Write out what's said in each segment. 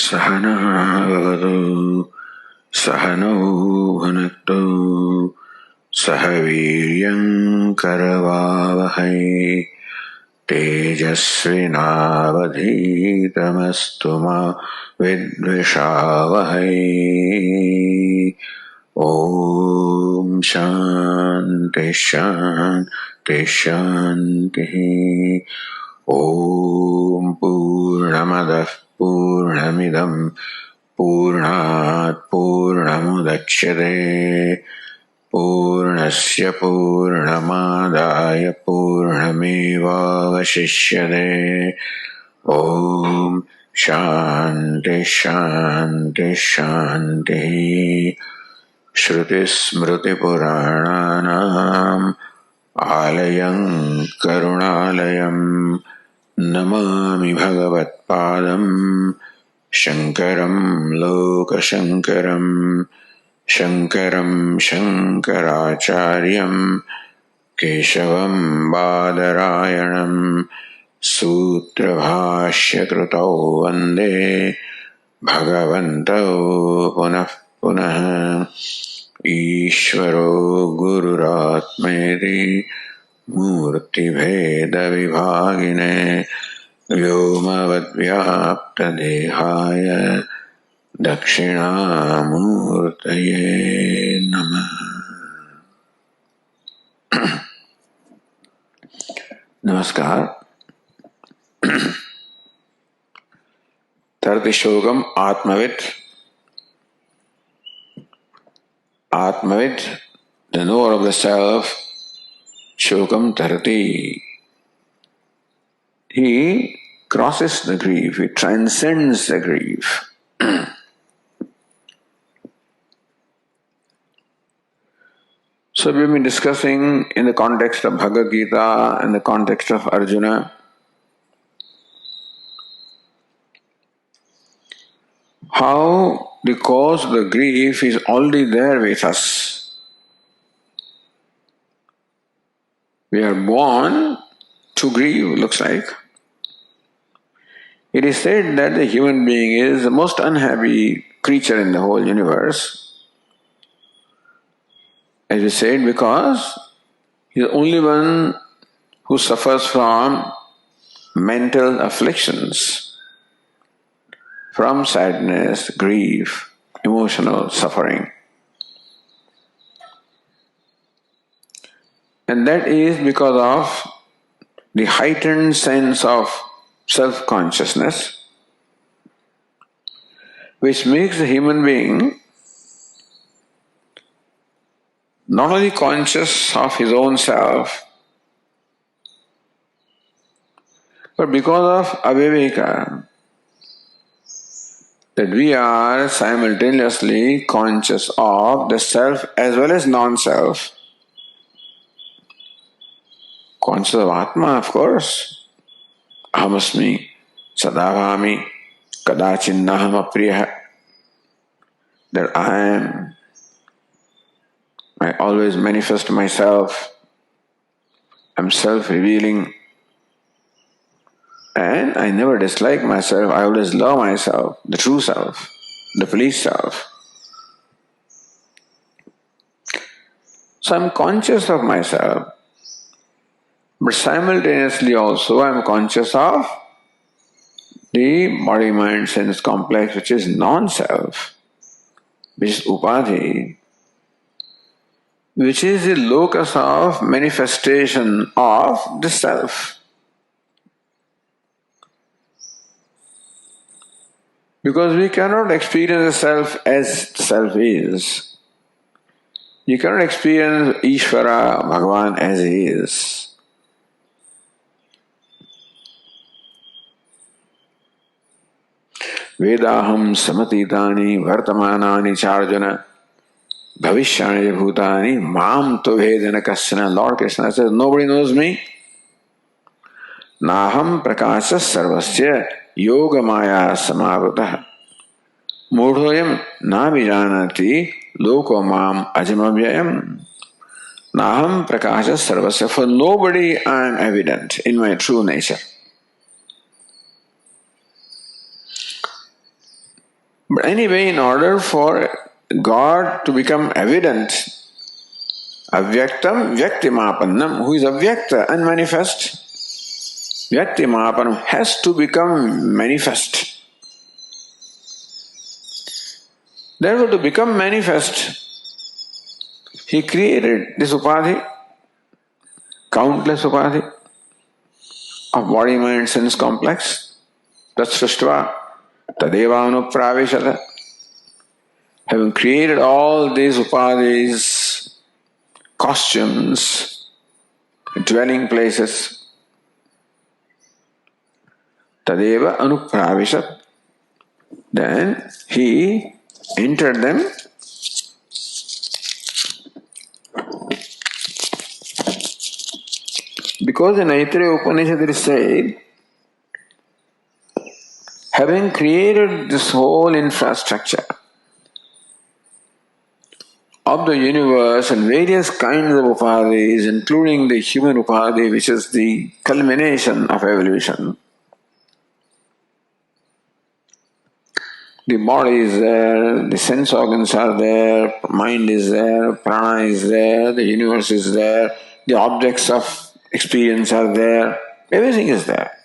सहनः भवतु सहनौ भुनक्तु सह वीर्यं करवावहै तेजस्विनावधीतमस्तु मा विद्विषावहै। ॐ शान्ति शान्ति शान्तिः। ॐ पूर्णमदः पूर्णमिदं पूर्णात् पूर्णमुदच्यते पूर्णस्य पूर्णमादाय पूर्णमेवावशिष्यते। ॐ शान्ति शान्ति शान्तिः। श्रुतिस्मृतिपुराणानाम् आलयं करुणालयं नमामि भगवत्पादं शङ्करं लोकशङ्करं शङ्करं शङ्कराचार्यं केशवं बादरायणं सूत्रभाष्यकृतौ वन्दे भगवन्तौ पुनः पुनः। ईश्वरो गुरुरात्मेति मूर्तिभेदविभागिने व्योमवद्व्याप्तदेहाय दक्षिणामूर्तये नमः। नमस्कार। तरति शोकम आत्मवित। Aatmavit, the knower of the self, Shokam Tarati. He crosses the grief, he transcends the grief. So we've been discussing in the context of Bhagavad Gita and the context of Arjuna how the cause of the grief is already there with us. We are born to grieve, looks like. It is said that the human being is the most unhappy creature in the whole universe. As we said, because he is the only one who suffers from mental afflictions, from sadness, grief, emotional suffering. And that is because of the heightened sense of self-consciousness, which makes the human being not only conscious of his own self, but because of aviveka, that we are simultaneously conscious of the self as well as non-self. Conscious of Atma, of course. Ahamasmi, sadavami, kadachinnaham apriya. That I am. I always manifest myself. I'm self-revealing. And I never dislike myself, I always love myself, the true self, the police self. So I'm conscious of myself, but simultaneously also I'm conscious of the body-mind-sense complex, which is non-self, which is upadhi, which is the locus of manifestation of the self. Because we cannot experience the self as self is. You cannot experience Ishvara, Bhagavan as he is. Vedaham samatitani vartamanani charjana bhavishyani bhutani mam to vedana kasana. Lord Krishna says, nobody knows me. Naham prakasha sarvasya yoga maya samavritah mudhoyam na vijanati loko mam ajamavyayam. Naham prakasha sarvasya. For nobody I am evident in my true nature. But anyway, in order for God to become evident, avyaktam vyaktimapannam, who is avyakta, unmanifest, vyaktimapanam has to become manifest. Therefore, to become manifest, he created this upadhi, countless upadhi of body, mind, sense complex. Tatsruštva tadeva anupravishata. Having created all these upadhis, costumes, dwelling places, tadeva anupravishat. Then he entered them because in Aitreya Upanishad it is said, having created this whole infrastructure of the universe and various kinds of upadhis, including the human upadhi, which is the culmination of evolution. The body is there, the sense organs are there, mind is there, prana is there, the universe is there, the objects of experience are there, everything is there.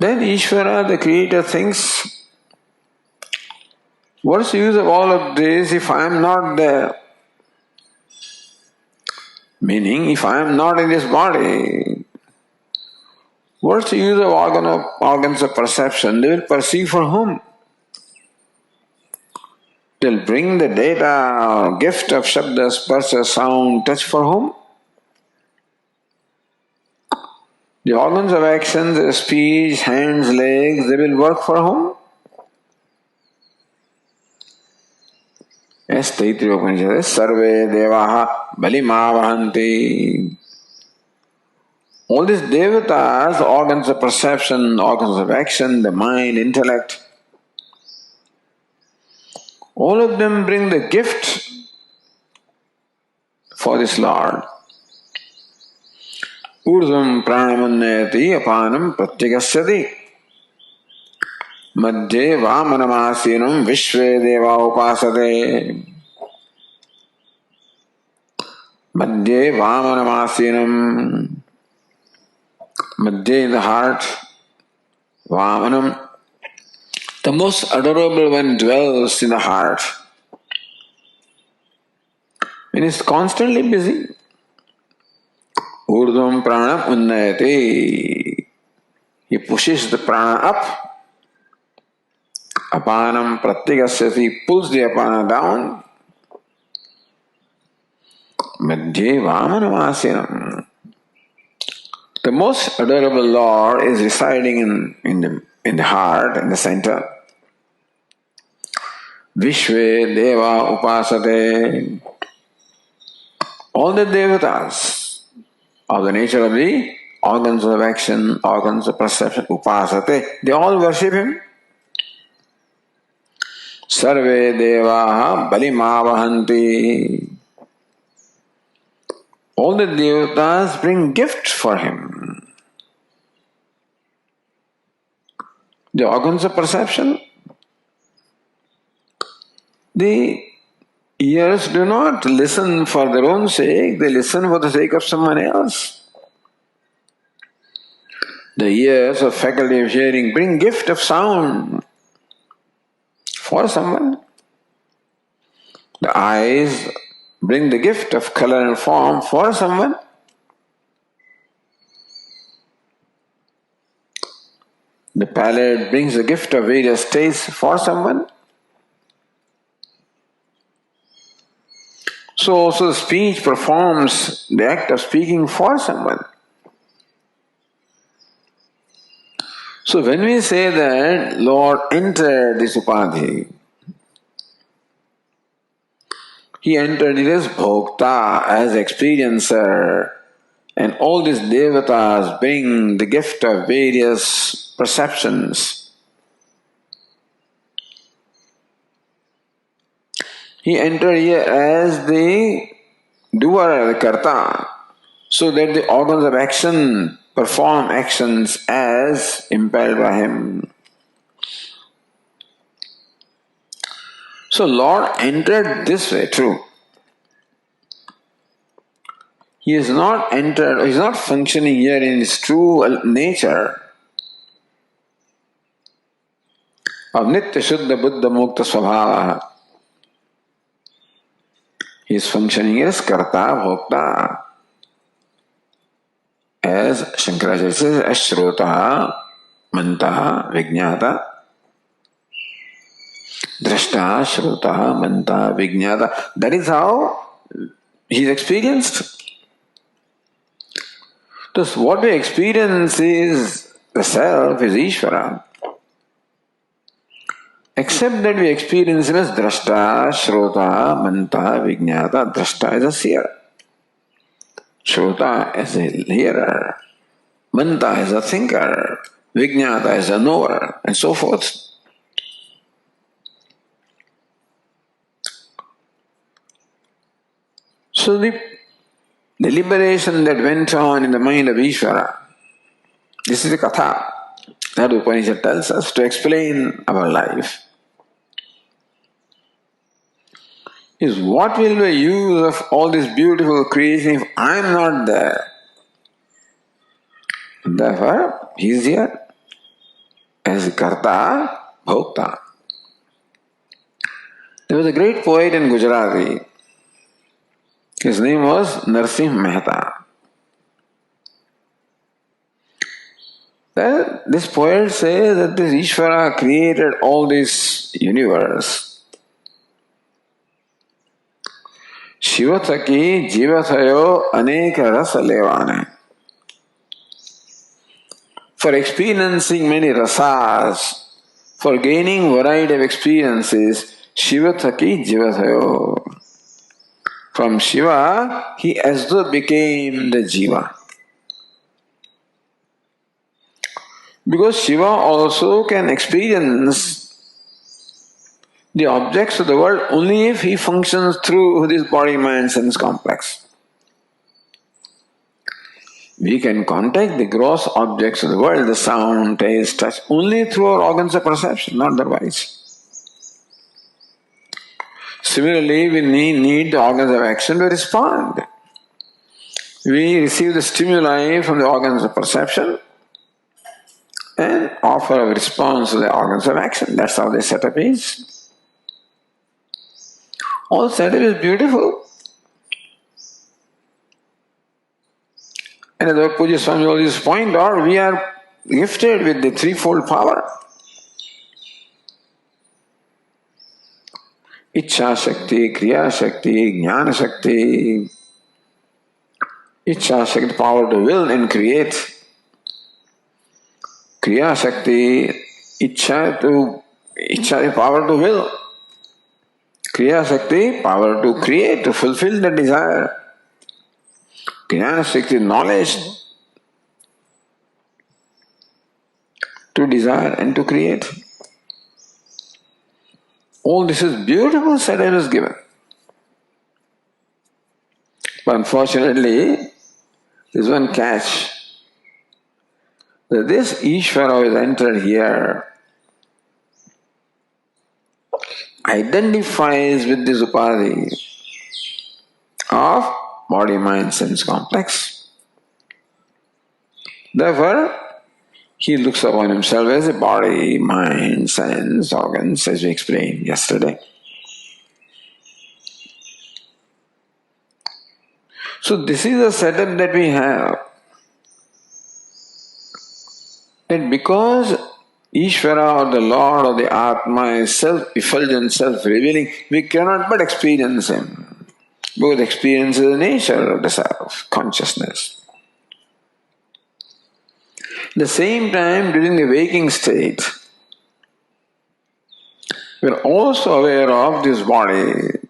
Then Ishvara, the creator, thinks, what's the use of all of this if I am not there? Meaning, if I am not in this body, what's the use of organs of perception? They will perceive for whom? They'll bring the data or gift of shabda, sparsha, sound, touch for whom? The organs of action, speech, hands, legs, they will work for whom? Yes, Taittiriya Upanishad, sarve devaha balimavahanti. All these devatas, organs of perception, organs of action, the mind, intellect, all of them bring the gift for this Lord. Urdhvam pranamannayati apanam pratyagasyati. Madhye vamanamasinam vishve deva upasate. Madhye vamanamasinam. Madhye in the heart. Vamanam. The most adorable one dwells in the heart. When he is constantly busy. Urdhvam pranam unnayati. He pushes the prana up. Apanam pratyagasyati, pulls the apana down. Madhye vamanamasinam. The most adorable Lord is residing in the heart, in the center. Vishve deva upasate. All the devatas of the nature of the organs of action, organs of perception, upasate, they all worship him. Sarve devaha balimavahanti. All the devatas bring gift for him. The organs of perception, the ears do not listen for their own sake, they listen for the sake of someone else. The ears of faculty of hearing bring gift of sound for someone. The eyes bring the gift of color and form for someone. The palate brings the gift of various tastes for someone. So also speech performs the act of speaking for someone. So when we say that Lord entered this upadhi, he entered it as bhokta, as experiencer, and all these devatas bring the gift of various perceptions. He entered here as the doer, the karta, so that the organs of action perform actions as impelled by him. So Lord entered this way, true. He is not entered, or he is not functioning here in his true nature of Nitya Shuddha Buddha Mukta Swabhava. He is functioning as Karta Bhokta. As Shankaracharya says, as Shrota, Manta, Vijnata, Drashta, Shrota, Manta, Vijnata. That is how he is experienced. Thus, what we experience is the self, is Ishvara. Except that we experience him as Drashta, Shrota, Manta, Vijnata. Drashta is a seer. Shrota is a hearer. Manta is a thinker. Vijnata is a knower, and so forth. So the deliberation that went on in the mind of Ishvara, this is the katha that Upanishad tells us to explain our life. Is what will we use of all this beautiful creation if I am not there? Therefore, he is here as Karta, Bhokta. There was a great poet in Gujarati. His name was Narsimha Mehta. Well, this poet says that this Ishvara created all this universe. Shivataki jivathayo aneka rasa levane. For experiencing many rasas, for gaining variety of experiences, Shivataki jivathayo. From Shiva, he as though became the Jiva. Because Shiva also can experience the objects of the world only if he functions through this body-mind sense complex. We can contact the gross objects of the world, the sound, taste, touch, only through our organs of perception, not otherwise. Similarly, we need the organs of action to respond. We receive the stimuli from the organs of perception and offer a response to the organs of action. That's how the setup is. All setup is beautiful. And as Puja Swami always point out, we are gifted with the threefold power. Ichha Shakti, Kriya Shakti, Jnana Shakti. Ichha Shakti, power to will and create. Kriya Shakti, Ichha is power to will. Kriya Shakti, power to create, to fulfill the desire. Jnana Shakti, knowledge to desire and to create. All this is beautiful setup is given. But unfortunately, there's one catch. That this Ishvara is entered here identifies with this upadhi of body, mind, sense complex. Therefore, he looks upon himself as a body, mind, sense, organs, as we explained yesterday. So this is the setup that we have. That because Ishvara or the Lord or the Atma is self-effulgent, self-revealing, we cannot but experience him. Because experience is the nature of the self, consciousness. At the same time, during the waking state, we are also aware of this body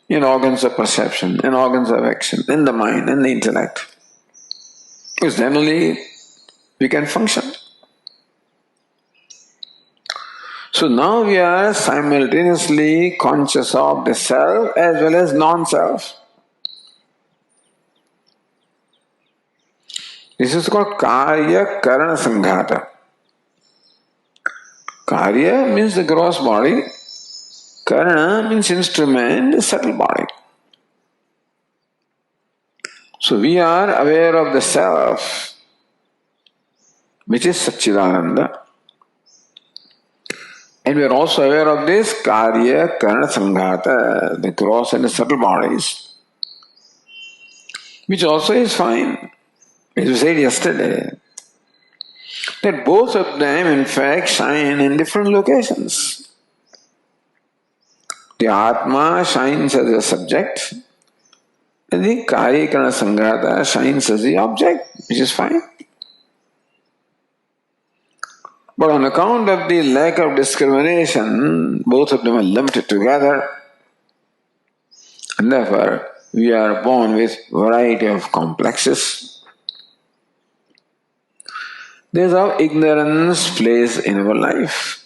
in organs of perception, in organs of action, in the mind, in the intellect. Because then only we can function. So now we are simultaneously conscious of the self as well as non-self. This is called Karya Karana Sanghata. Karya means the gross body, Karana means instrument, the subtle body. So we are aware of the self, which is Satchidananda. And we are also aware of this Karya Karana Sanghata, the gross and the subtle bodies, which also is fine. As we said yesterday, that both of them in fact shine in different locations. The Atma shines as a subject, and the Karya Karana Sanghata shines as the object, which is fine. But on account of the lack of discrimination, both of them are lumped together, and therefore we are born with variety of complexes. This is how ignorance plays in our life.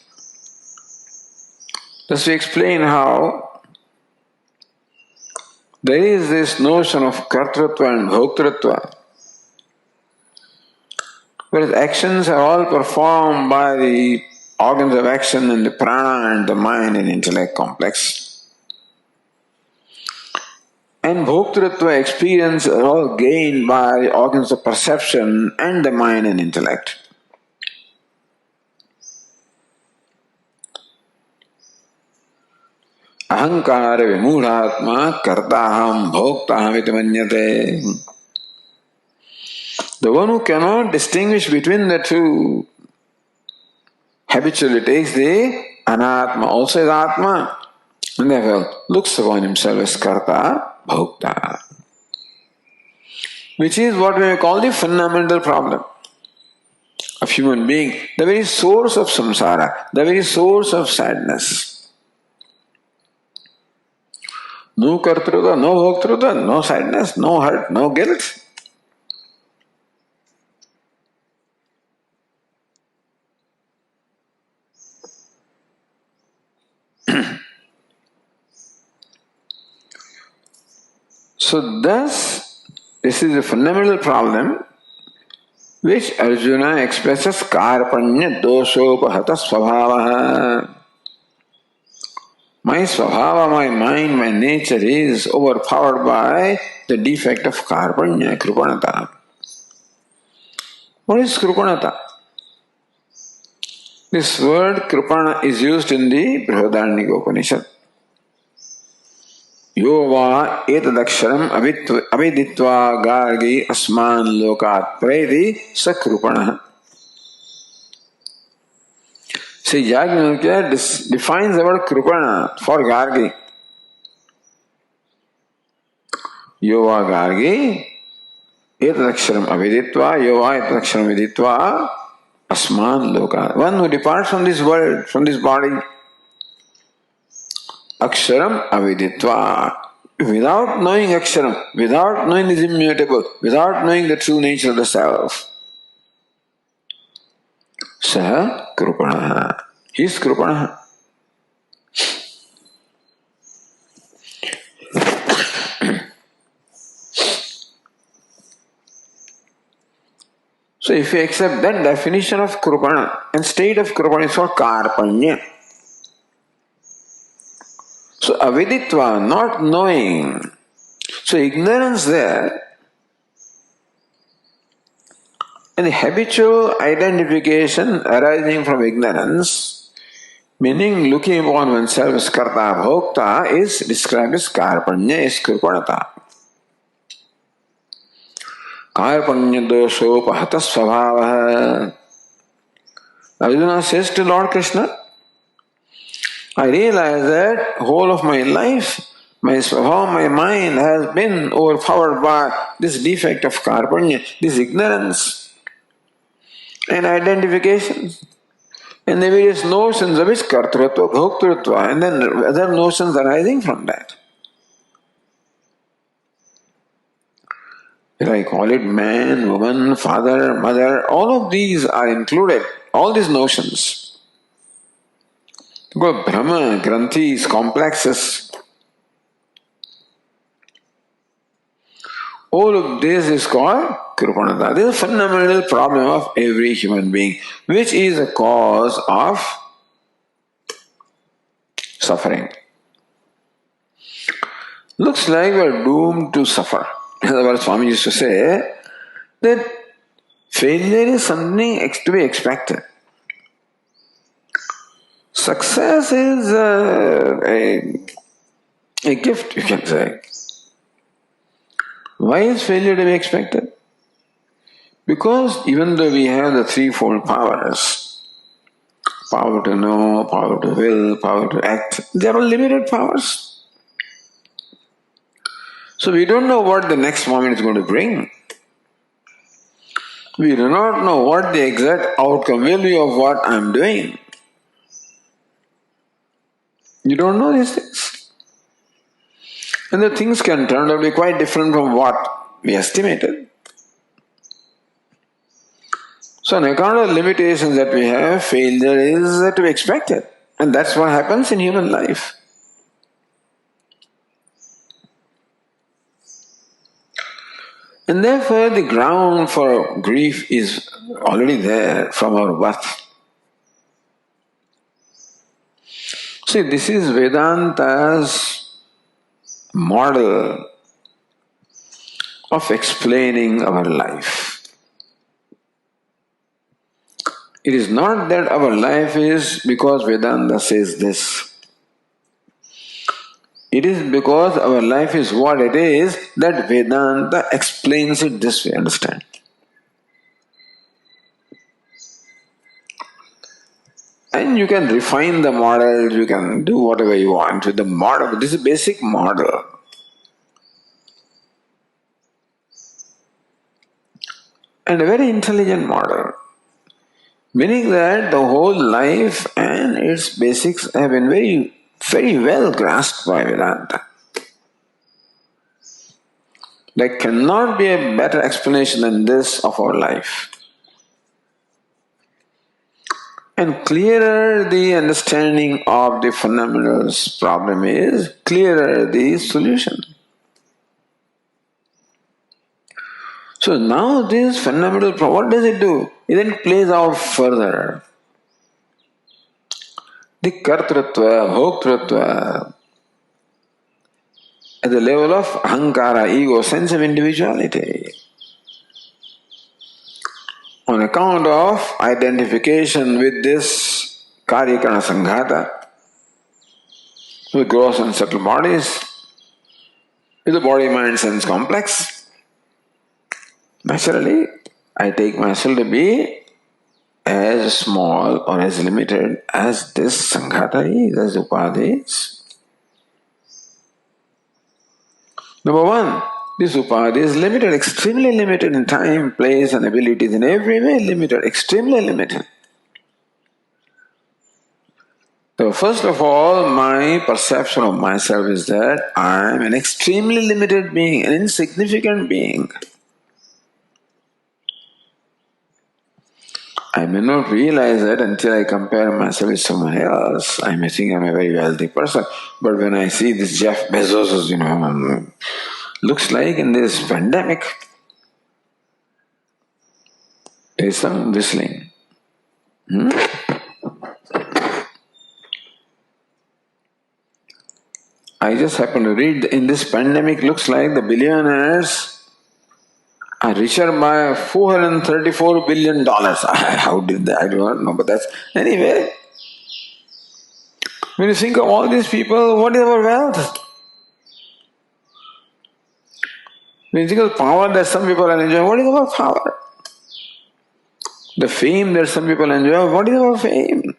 Thus we explain how there is this notion of kartrutva and bhoktrutva, whereas actions are all performed by the organs of action and the prana and the mind and intellect complex. And bhoktrutva experience are all gained by the organs of perception and the mind and intellect. Ahankara vimudhatma kartaham bhoktaham iti manyate. The one who cannot distinguish between the two habitually takes the anatma, also as atma, and therefore looks upon himself as karta, bhokta. Which is what we may call the fundamental problem of human being, the very source of samsara, the very source of sadness. No kartrutva, no bhoktrutva, no sadness, no hurt, no guilt. So thus, this is a fundamental problem which Arjuna expresses karpanya doshopahata svabhavaha. My svabhava, my mind, my nature is overpowered by the defect of karpanya, krupanata. What is krupanata? This word krupana is used in the Brihadaranyaka Upanishad. Yo va etadaksharam aviditva gargi asman lokat preti sakrupana. See, Yajnavalkya defines the word krupana for gargi. Yo va gargi etadaksharam aviditva, yo va etadaksharam viditva asman lokat. One who departs from this world, from this body, Aksharam aviditva. Without knowing Aksharam, without knowing this immutable, without knowing the true nature of the self, Saha Krupanaha. He is Krupanaha. So if you accept that definition of Krupana and state of Krupana is for Karpanya. So aviditva, not knowing. So ignorance there, and the habitual identification arising from ignorance, meaning looking upon oneself as karta bhokta, is described as karpanya, is krupanata. Karpanya doshopahata svabhavaha. Arjuna says to Lord Krishna, I realize that whole of my life, my svabhava, my mind has been overpowered by this defect of karpanya, this ignorance and identification, and the various notions of which kartrutva, bhoktrutva, and then other notions arising from that. If I call it man, woman, father, mother, all of these are included, all these notions. Because Brahma, Granthis, complexes. All of this is called Kripanata. This is a fundamental problem of every human being, which is a cause of suffering. Looks like we're doomed to suffer. In other words, Swami used to say that failure is something to be expected. Success is a gift, you can say. Why is failure to be expected? Because even though we have the threefold powers, power to know, power to will, power to act, they are all limited powers. So we don't know what the next moment is going to bring. We do not know what the exact outcome will be of what I am doing. You don't know these things. And the things can turn out to be quite different from what we estimated. So on account of limitations that we have, failure is to be expected. And that's what happens in human life. And therefore the ground for grief is already there from our birth. See, this is Vedanta's model of explaining our life. It is not that our life is because Vedanta says this. It is because our life is what it is that Vedanta explains it this way, understand? And you can refine the model, you can do whatever you want with the model. This is a basic model. And a very intelligent model. Meaning that the whole life and its basics have been very well grasped by Vedanta. There cannot be a better explanation than this of our life. And clearer the understanding of the phenomenal problem is, clearer the solution. So now this phenomenal problem, what does it do? It then plays out further. The kartrutva, bhoktrutva, at the level of ahankara, ego, sense of individuality. On account of identification with this karyakana sanghata, with gross and subtle bodies, with the body-mind-sense complex, naturally, I take myself to be as small or as limited as this sanghata is, as upadhi is. Number one, this upadhi is limited, extremely limited in time, place and abilities, in every way limited, extremely limited. So first of all, my perception of myself is that I am an extremely limited being, an insignificant being. I may not realize that until I compare myself with someone else. I may think I'm a very wealthy person, but when I see this Jeff Bezos, looks like in this pandemic, there is some whistling. I just happened to read, in this pandemic, looks like the billionaires are richer by $434 billion. How did that? I do not know, but that's... Anyway, when you think of all these people, what is our wealth? When you think of the power that some people are enjoying, what is our power? The fame that some people enjoy, what is our fame?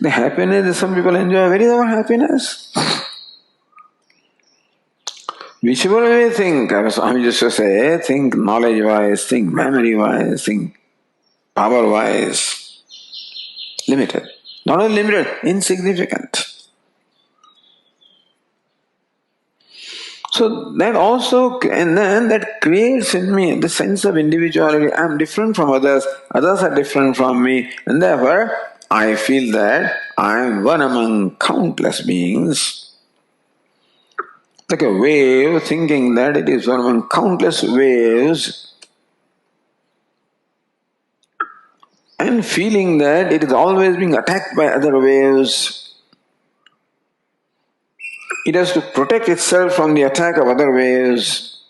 The happiness that some people enjoy, where is our happiness? Whichever way you think, I used to say, think knowledge-wise, think memory-wise, think power-wise, limited. Not only limited, insignificant. So that also, and then that creates in me the sense of individuality. I am different from others, others are different from me, and therefore I feel that I am one among countless beings like a wave, thinking that it is one among countless waves, and feeling that it is always being attacked by other waves. It has to protect itself from the attack of other waves.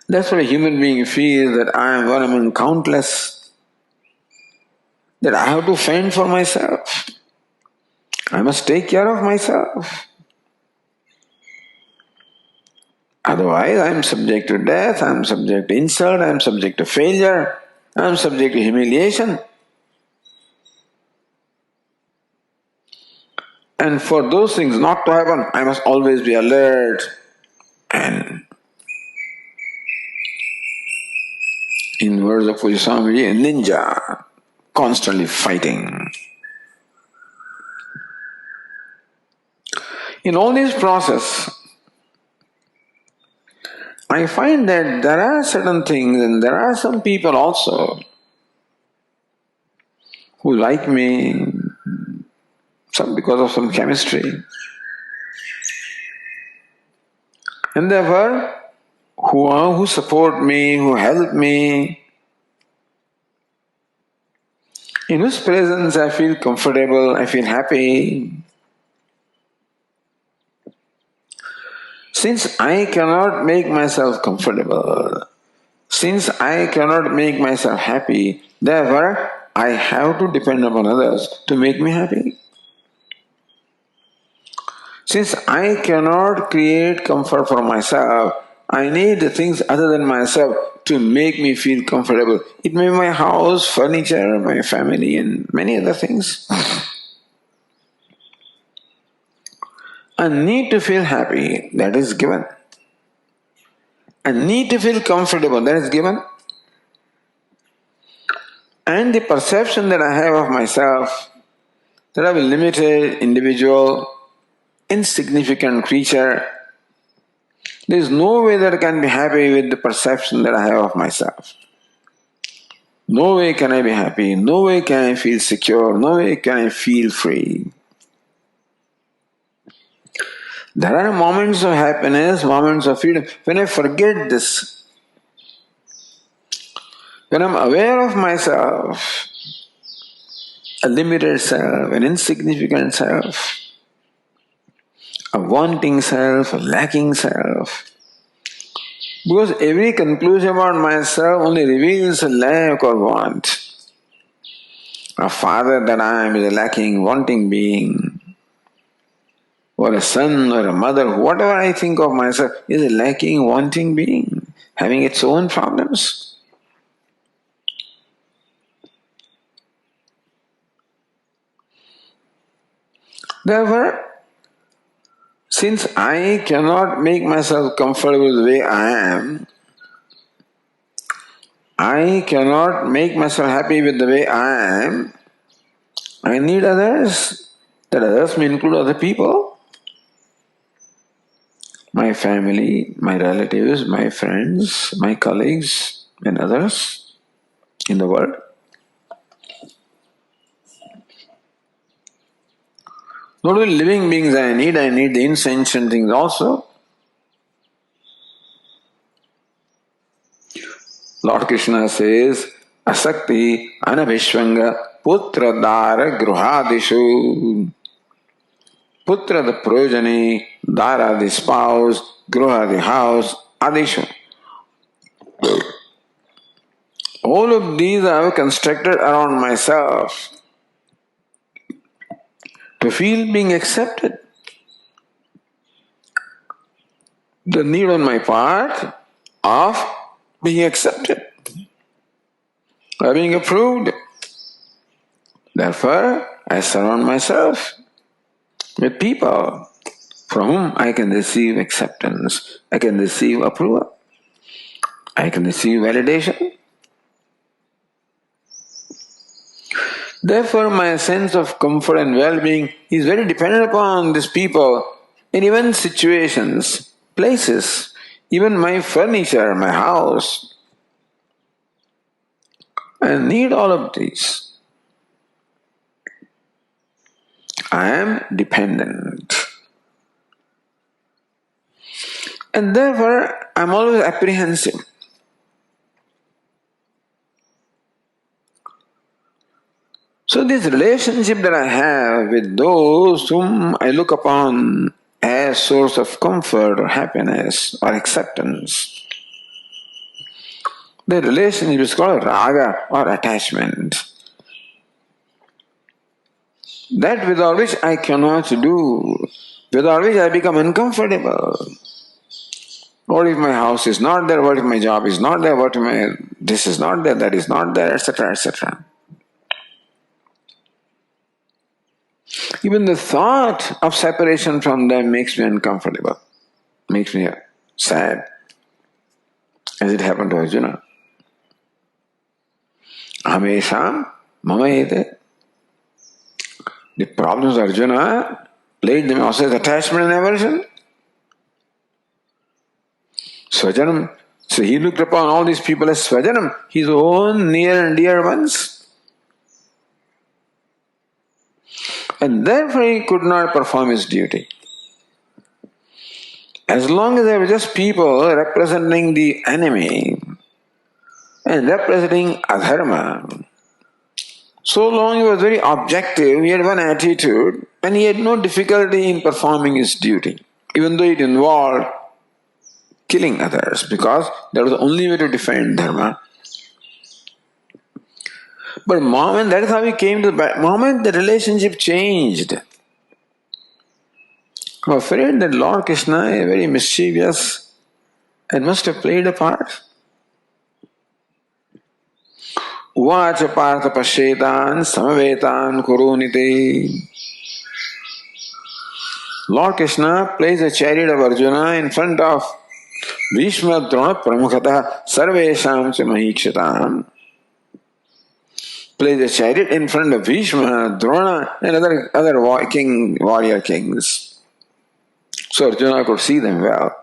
That's what a human being feels, that I am one among countless, that I have to fend for myself. I must take care of myself. Otherwise, I am subject to death, I am subject to insult, I am subject to failure, I am subject to humiliation. And for those things not to happen, I must always be alert and, in words of Puja Swamiji, a ninja, constantly fighting. In all this process, I find that there are certain things and there are some people also who like me, some because of some chemistry. And therefore, who support me, who help me, in whose presence I feel comfortable, I feel happy. Since I cannot make myself comfortable, since I cannot make myself happy, therefore I have to depend upon others to make me happy. Since I cannot create comfort for myself, I need the things other than myself to make me feel comfortable. It may be my house, furniture, my family, and many other things. I need to feel happy, that is given. I need to feel comfortable, that is given. And the perception that I have of myself, that I am a limited individual, insignificant creature, there is no way that I can be happy with the perception that I have of myself. No way can I be happy, no way can I feel secure, no way can I feel free. There are moments of happiness, moments of freedom, when I forget this. When I am aware of myself, a limited self, an insignificant self, a wanting self, a lacking self. Because every conclusion about myself only reveals a lack or want. A father that I am is a lacking, wanting being. Or a son or a mother, whatever I think of myself is a lacking, wanting being, having its own problems. Therefore, since I cannot make myself comfortable the way I am, I cannot make myself happy with the way I am, I need others. That others may include other people. My family, my relatives, my friends, my colleagues, and others in the world. Not only living beings I need the insentient things also. Lord Krishna says, Asakti anabhishvanga putra dara gruhadishu. Putra the progeny, dara the spouse, gruha the house, adishu. All of these I have constructed around myself to feel being accepted. The need on my part of being accepted, of being approved. Therefore, I surround myself with people from whom I can receive acceptance, I can receive approval, I can receive validation. Therefore, my sense of comfort and well-being is very dependent upon these people in even situations, places, even my furniture, my house. I need all of these. I am dependent. And therefore, I'm always apprehensive. So this relationship that I have with those whom I look upon as source of comfort or happiness or acceptance, the relationship is called raga or attachment. That without which I cannot do, without which I become uncomfortable. What if my house is not there? What if my job is not there? What if my this is not there, that is not there, etc., etc. Even the thought of separation from them makes me uncomfortable, makes me sad, as it happened to Arjuna. Amesham mamayete. The problems of Arjuna played them also as attachment and aversion. Swajanam. So he looked upon all these people as Swajanam, his own near and dear ones. And therefore he could not perform his duty. As long as they were just people representing the enemy and representing adharma, so long he was very objective, he had one attitude, and he had no difficulty in performing his duty, even though it involved killing others, because that was the only way to defend dharma. But moment, that is how he came to the moment the relationship changed. I'm afraid that Lord Krishna is very mischievous and must have played a part. Uvacha partha pashetan samavetan kurunite. Lord Krishna plays a chariot of Arjuna in front of Bhishma Drona Pramukhata Sarvesham cha Mahikshatam. Plays a chariot in front of Bhishma, Drona and other warrior kings. So Arjuna could see them well.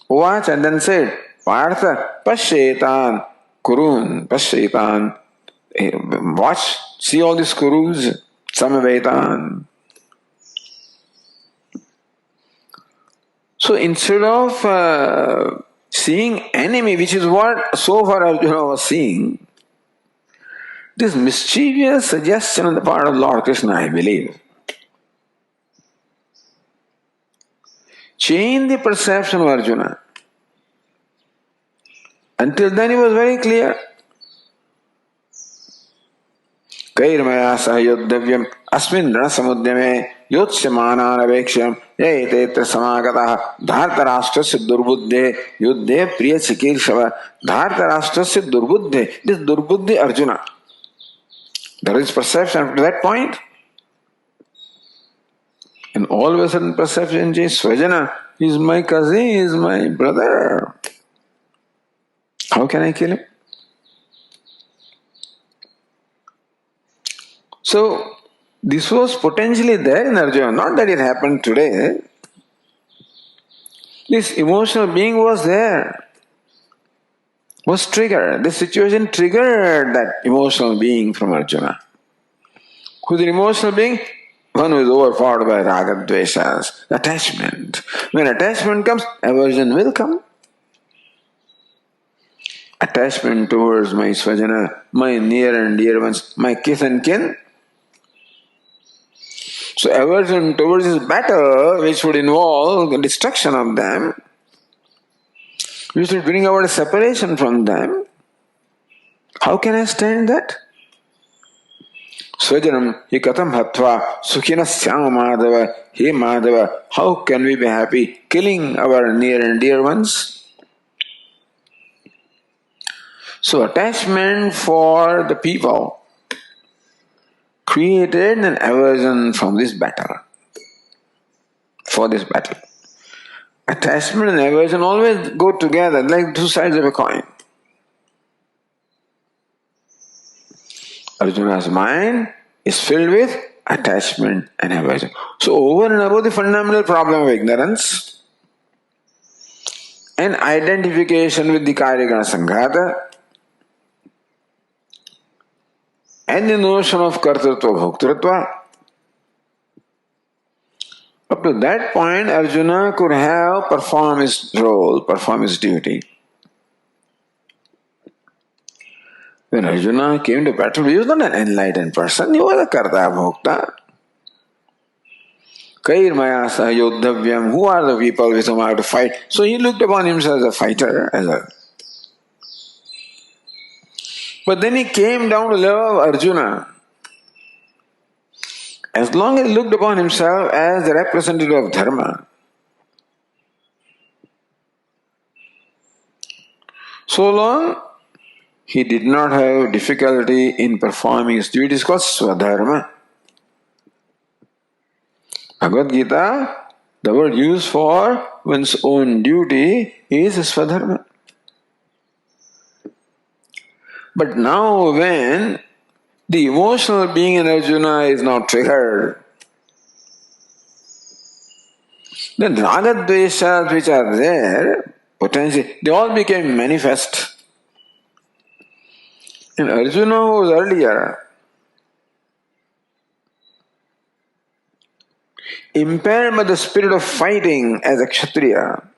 Watch and then said, Partha Pashetan Kurun Pashetan. Watch, see all these Kurus, Samavetan. So instead of seeing enemy, which is what so far Arjuna was seeing, this mischievous suggestion on the part of Lord Krishna, I believe, changed the perception of Arjuna. Until then he was very clear. Kairmaya sahayodavyam asmin ranasamudyame yotsyamanana veksham yaetetra samagataha dhartarashtrasya durbuddhe yuddhe priya chikirshava dhartarashtrasya durbuddhe. This durbuddhe Arjuna. There is perception up to that point. And all of a sudden perception changes. Swajana, he is my cousin, he is my brother. How can I kill him? So, this was potentially there in Arjuna, not that it happened today. This emotional being was there, was triggered. This situation triggered that emotional being from Arjuna. Who is an emotional being? One who is overpowered by raga dveshas, attachment. When attachment comes, aversion will come. Attachment towards my swajana, my near and dear ones, my kith and kin. So aversion towards this battle, which would involve the destruction of them, which would bring about a separation from them. How can I stand that? Swajanam hi katham hatva sukhina syama madhava. Hey Madhava, how can we be happy killing our near and dear ones? So attachment for the people created an aversion from this battle. For this battle. Attachment and aversion always go together like two sides of a coin. Arjuna's mind is filled with attachment and aversion. So over and above the fundamental problem of ignorance and identification with the Karyagana Sanghata and the notion of Kartritva Bhoktritva, Up to that point, Arjuna could have performed his role, performed his duty. When Arjuna came to battle, he was not an enlightened person, he was a karta bhokta. Kair maya sahyodhavyam, who are the people with whom I have to fight? So he looked upon himself as a fighter, But then he came down to the level of Arjuna. As long as he looked upon himself as the representative of dharma, so long he did not have difficulty in performing his duty. It's called swadharma. Bhagavad Gita, the word used for one's own duty is swadharma. But now when the emotional being in Arjuna is now triggered, then ragadveshas which are there, potentially, they all became manifest. And Arjuna, who was earlier impaired by the spirit of fighting as a Kshatriya,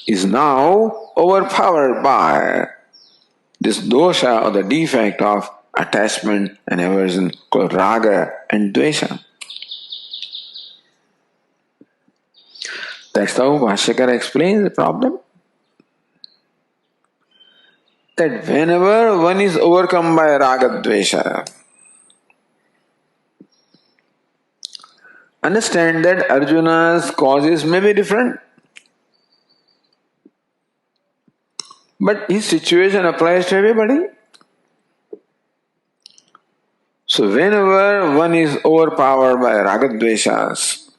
is now overpowered by this dosha or the defect of attachment and aversion called raga and dvesha. That's how Bhashyakara explains the problem. That whenever one is overcome by raga dvesha, understand that Arjuna's causes may be different, but his situation applies to everybody. So whenever one is overpowered by ragadveshas,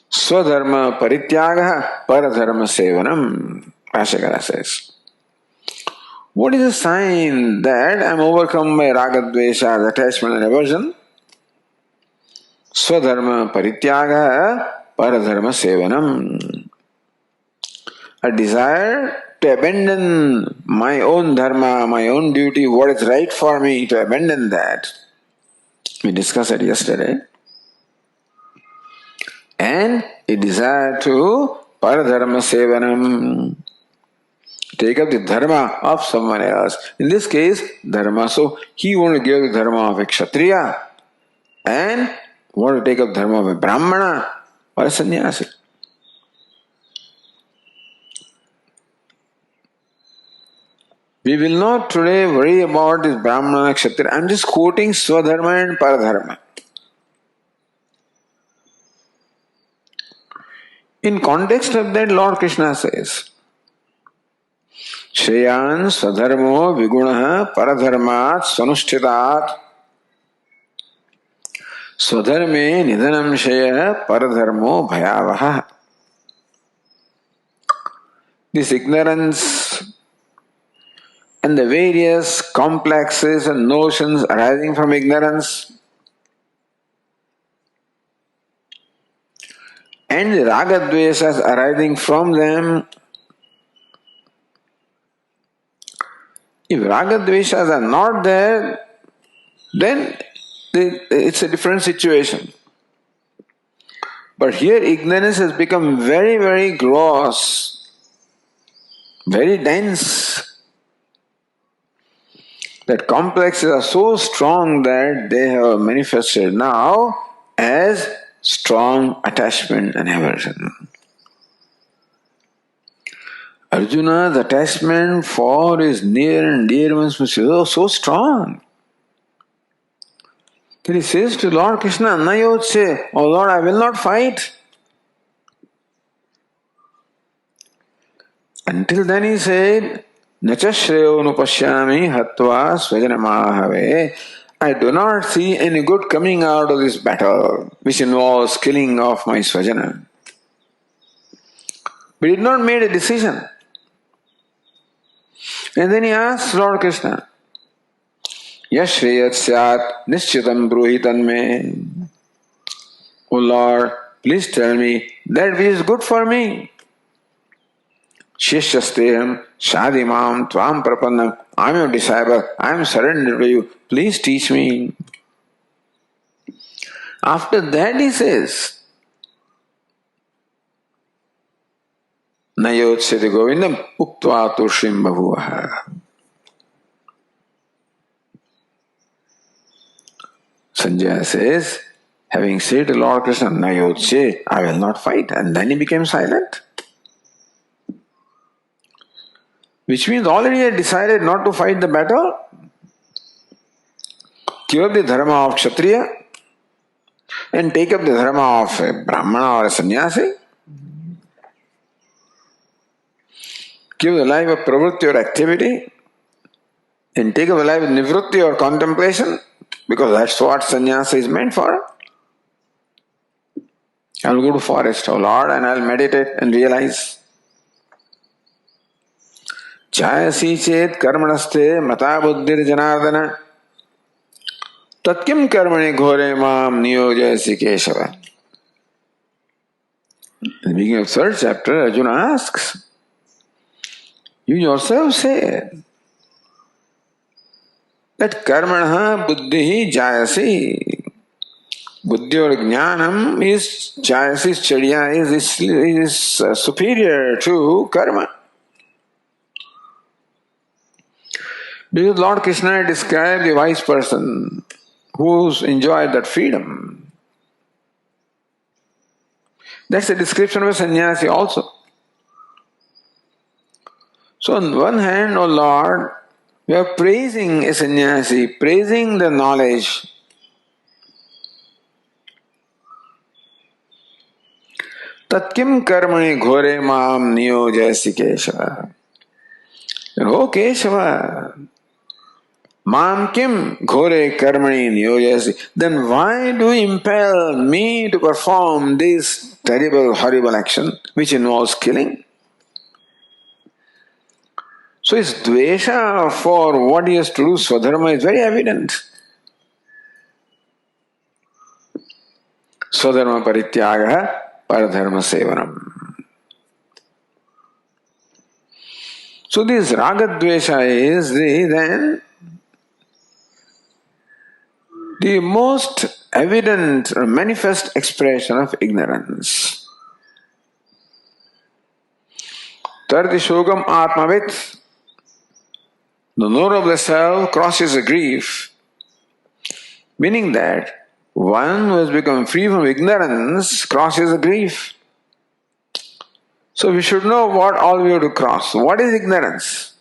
swadharma parityaga paradharma sevanam, Bhashyakara says. What is a sign that I am overcome by ragadveshas, attachment and aversion? Swadharma parityaga paradharma sevanam. A desire to abandon my own dharma, my own duty, what is right for me, to abandon that. We discussed it yesterday. And a desire to paradharma sevanam, take up the dharma of someone else. In this case, dharma. So he wanted to give the dharma of a kshatriya and wanted to take up dharma of a brahmana or a sannyasi. We will not today worry about this Brahmana Kshatriya. I am just quoting Swadharma and Paradharma. In context of that, Lord Krishna says, Shreyan Swadharmo Vigunaha Paradharmat Swanushthitat Swadharme Nidhanam Shaya Paradharmo Bhayavaha. This ignorance and the various complexes and notions arising from ignorance and the ragadvesas arising from them. If ragadvesas are not there, then it's a different situation. But here ignorance has become very, very gross, very dense. That complexes are so strong that they have manifested now as strong attachment and aversion. Arjuna's attachment for his near and dear ones was so strong that he says to Lord Krishna, Nayotse, oh Lord, I will not fight. Until then he said, Nacha shreyo nupashyami hatva svajanamahave. I do not see any good coming out of this battle, which involves killing of my svajana. But he did not make a decision. And then he asked Lord Krishna, Yashreyat syat nishchitam bruhitan me. O Lord, please tell me that which is good for me. Shishyasteham shadimam tvam prapannam. I am your disciple. I am surrendered to you. Please teach me. After that he says, Nayotsyati Govindam Uktva Tushrim Bhavuvaha. Sanjaya says, having said to Lord Krishna, Nayotsye, I will not fight. And then he became silent. Which means already he had decided not to fight the battle. Give up the dharma of Kshatriya and take up the dharma of a Brahmana or a sannyasi. Give the life of pravritti or activity and take up a life of nivritti or contemplation, because that's what sannyasa is meant for. I'll go to forest, oh Lord, and I'll meditate and realize. Jayasi chet karmanaste mata buddhir janardana tatkim karmani ghore mam niyojayasi keshava. In the beginning of third chapter, Arjuna asks, you yourself say that karmana buddhi jayasi. Buddhi or jnanam is jayasi, charya is superior to karma. Because Lord Krishna described the wise person who's enjoyed that freedom. That's a description of a sannyasi also. So on one hand, O Lord, we are praising a sannyasi, praising the knowledge. Tatkim karmani ghore mam niyojayasi Keshava. Oh Keshava, mam kim ghore karmani niyojayasi. Then why do you impel me to perform this terrible, horrible action which involves killing? So his dvesha for what he has to do, swadharma, is very evident. Swadharma parityagaha paradharma sevanam. So this ragadvesha is the most evident or manifest expression of ignorance. Tarati Shokam Aatmavit. The knower of the self crosses a grief, meaning that one who has become free from ignorance crosses a grief. So we should know what all we have to cross. What is ignorance?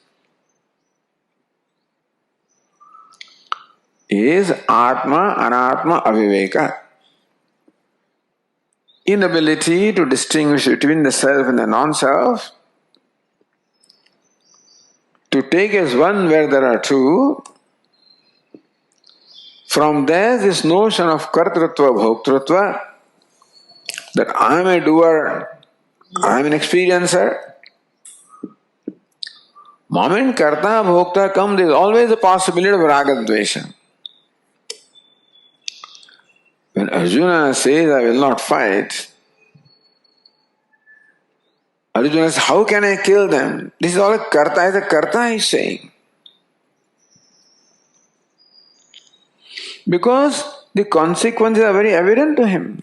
Is Atma, Anatma, Aviveka. Inability to distinguish between the self and the non-self, to take as one where there are two. From there, this notion of kartrutva, bhoktrutva, that I am a doer, I am an experiencer. Moment karta, bhokta comes, there is always a possibility of ragadvesha. When Arjuna says, I will not fight, Arjuna says, how can I kill them? This is all a karta he is saying. Because the consequences are very evident to him.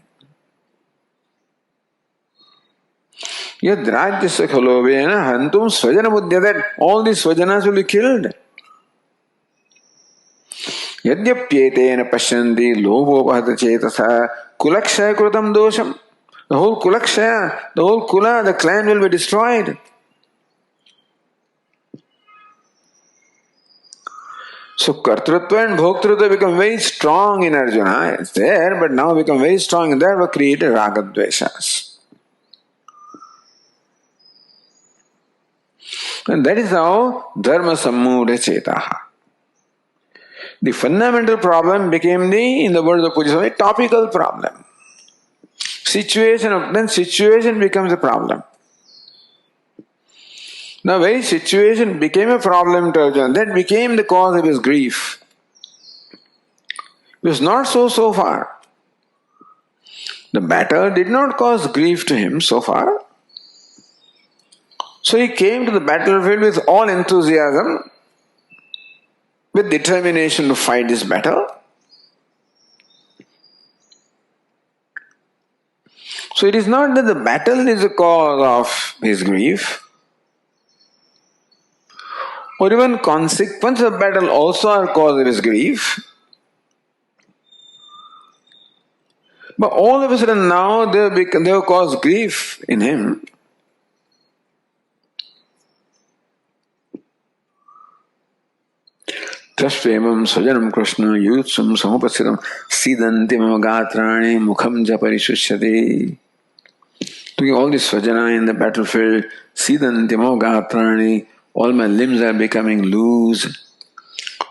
Yad rajyasya khalovena hantum svajana buddhya, that all these svajanas will be killed. Yadyapyetena pashyanti lobopahata chetasa kulakshaya krutam dosham. The whole kulakshaya, the whole kula, the clan will be destroyed. So kartrutva and bhoktrutva become very strong in Arjuna. It's there, but now become very strong, and that will create ragadveshas. And that is how dharma sammudha chetaha. The fundamental problem became in the words of Puja Swami, topical problem. Then situation becomes a problem. Now very situation became a problem to Arjuna. That became the cause of his grief. It was not so far. The matter did not cause grief to him so far. So he came to the battlefield with all enthusiasm, with determination to fight this battle. So it is not that the battle is the cause of his grief, or even consequence of battle also are cause of his grief. But all of a sudden now they have caused grief in him. Trashvemam Sajanam Krishna Yutsam Samapasitam Sidanti Mama Gatrani Mukham Ja Parishushati. Doing all this Svajana in the battlefield, Sidanti Mama Gatrani, all my limbs are becoming loose.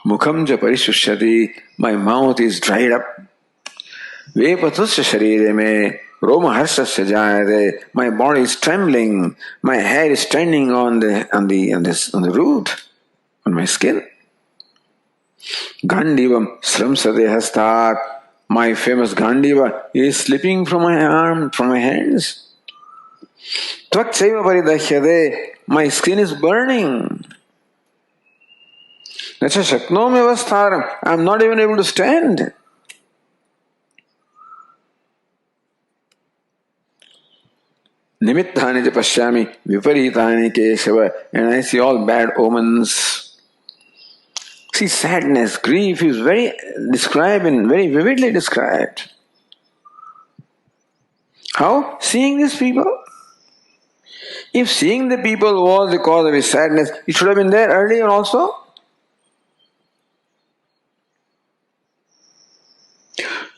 Mukham Ja Parishushati, my mouth is dried up. Vepatusya Sharire Me, Roma Harsasya Jayade, my body is trembling, my hair is standing on the root, on my skin. Gandivam Sramsade Hastat, my famous Gandiva is slipping from my arm, from my hands. Tvaksaiva Paridashyade, my skin is burning. Nacha Shaknomi Avastaram, I am not even able to stand. Nimittani Pashyami Viparitani Keshava, and I see all bad omens. See, sadness, grief is very vividly described. How? Seeing these people. If seeing the people was the cause of his sadness, it should have been there earlier also.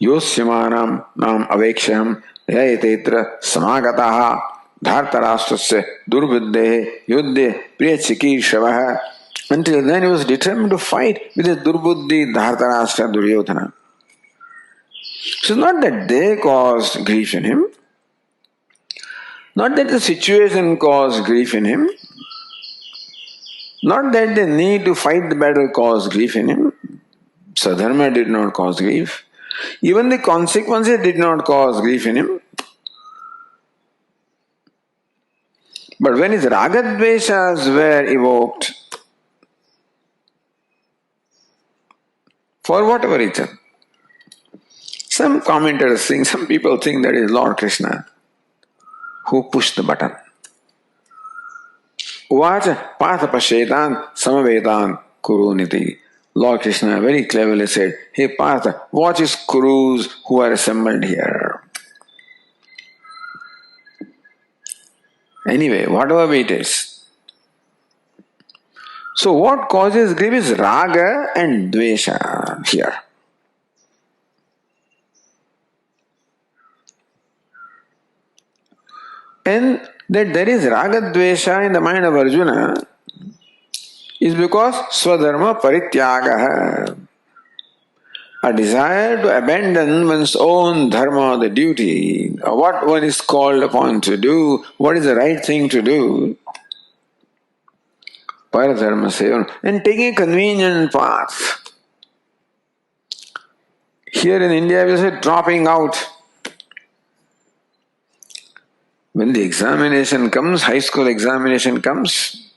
Yosyamanam nam aveksham yayatetra samagataha dhartarashtrasya durbuddhe yuddhe priyachikishavaha. Until then he was determined to fight with his Durbuddhi, Dhartarashtra, Duryodhana. So it's not that they caused grief in him, not that the situation caused grief in him, not that the need to fight the battle caused grief in him. Sadharma did not cause grief. Even the consequences did not cause grief in him. But when his ragadveshas were evoked, for whatever reason. Some commentators think, some people think that it is Lord Krishna who pushed the button. Uvacha patha pashetan samavedan kuruniti. Lord Krishna very cleverly said, hey Partha, watch his kurus who are assembled here. Anyway, whatever it is. So what causes grief is raga and dvesha here. And that there is raga dvesha in the mind of Arjuna is because swadharma parityagaha, a desire to abandon one's own dharma, the duty, what one is called upon to do, what is the right thing to do. Paradharma sevan, and taking a convenient path. Here in India we say dropping out. When the examination comes, high school examination comes,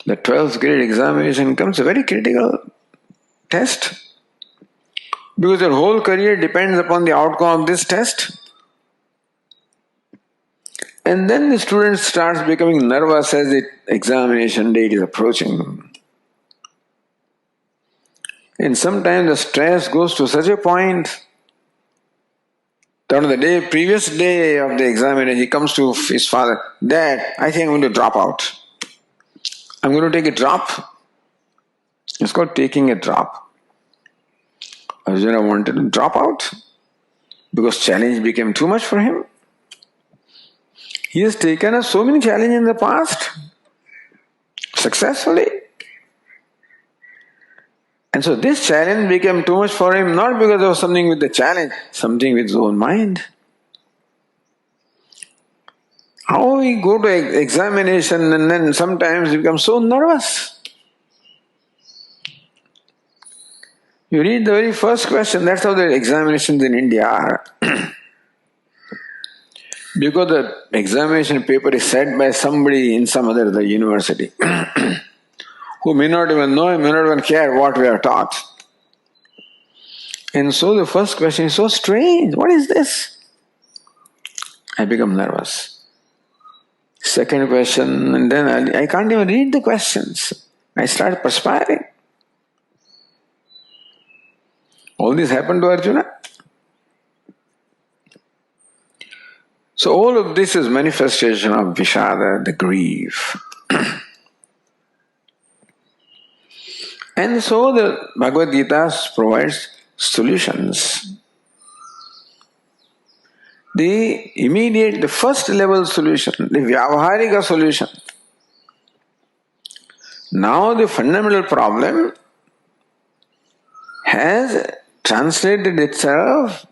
the 12th grade examination comes, a very critical test. Because your whole career depends upon the outcome of this test. And then the student starts becoming nervous as the examination date is approaching. And sometimes the stress goes to such a point that on the previous day of the examination, he comes to his father, Dad, I think I'm going to drop out. I'm going to take a drop. It's called taking a drop. Arjuna wanted to drop out because challenge became too much for him. He has taken up so many challenges in the past, successfully. And so this challenge became too much for him, not because there was something with the challenge, something with his own mind. How we go to examination and then sometimes we become so nervous. You read the very first question, that's how the examinations in India are. Because the examination paper is set by somebody in some other the university who may not even know, may not even care what we are taught. And so the first question is so strange. What is this? I become nervous. Second question, and then I can't even read the questions. I start perspiring. All this happened to Arjuna. So all of this is manifestation of Vishada, the grief. And so the Bhagavad Gita provides solutions. The first level solution, the Vyavaharika solution. Now the fundamental problem has translated itself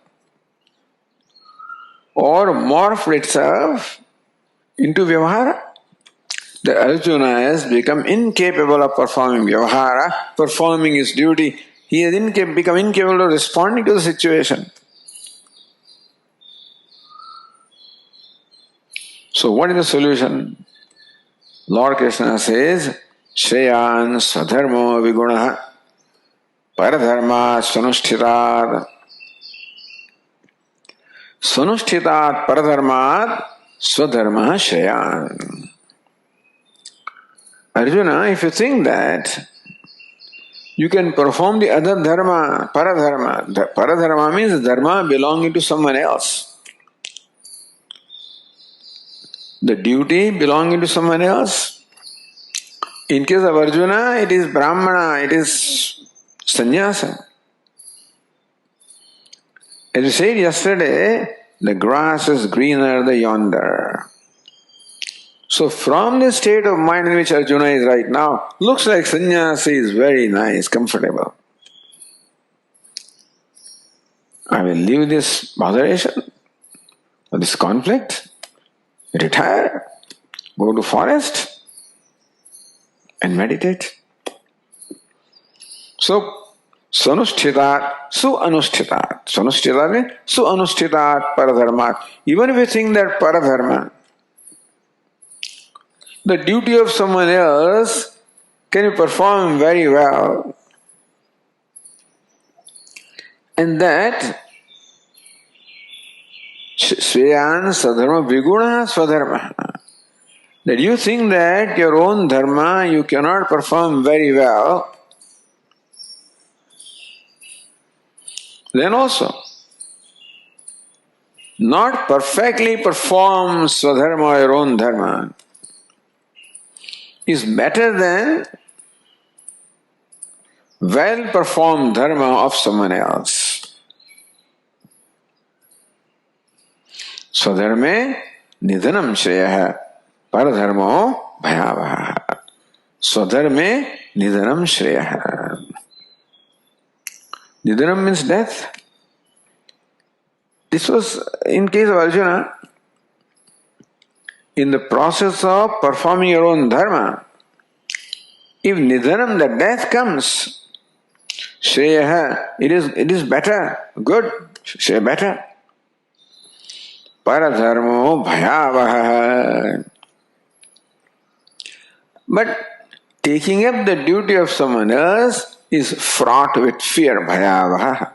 or morphed itself into Vyavahara. The Arjuna has become incapable of performing Vyavahara, performing his duty. He has become incapable of responding to the situation. So what is the solution? Lord Krishna says, Shreyan Swadharmo Vigunaha Paradharma Swanushthitat Swanushthitat Paradharmat Swadharma Shreyan. Arjuna, if you think that you can perform the other dharma, paradharma. Paradharma means dharma belonging to someone else. The duty belonging to someone else. In case of Arjuna, it is Brahmana, it is sannyasa. As we said yesterday, the grass is greener the yonder. So from the state of mind in which Arjuna is right now, looks like sannyasa is very nice, comfortable. I will leave this botheration, or this conflict, retire, go to forest and meditate. So, Sanushthitat, Su-anushthitat. Sanushthitat means Su-anushthitat paradharmat. Even if you think that paradharma, the duty of someone else, can you perform very well? And that Swayan Sadharma Viguna Swadharma. That you think that your own dharma you cannot perform very well, then also not perfectly perform Swadharma, your own dharma, is better than well performed dharma of someone else. Swadharme nidhanam shreya paradharmo bhayavaha. Swadharme nidhanam shreya. Nidhanam means death. This was in case of Arjuna. In the process of performing your own dharma, if nidhanam, the death comes, shreya, it is better, good, shreya better. Paradharmo bhayavaha. But taking up the duty of someone else is fraught with fear, bhayavaha.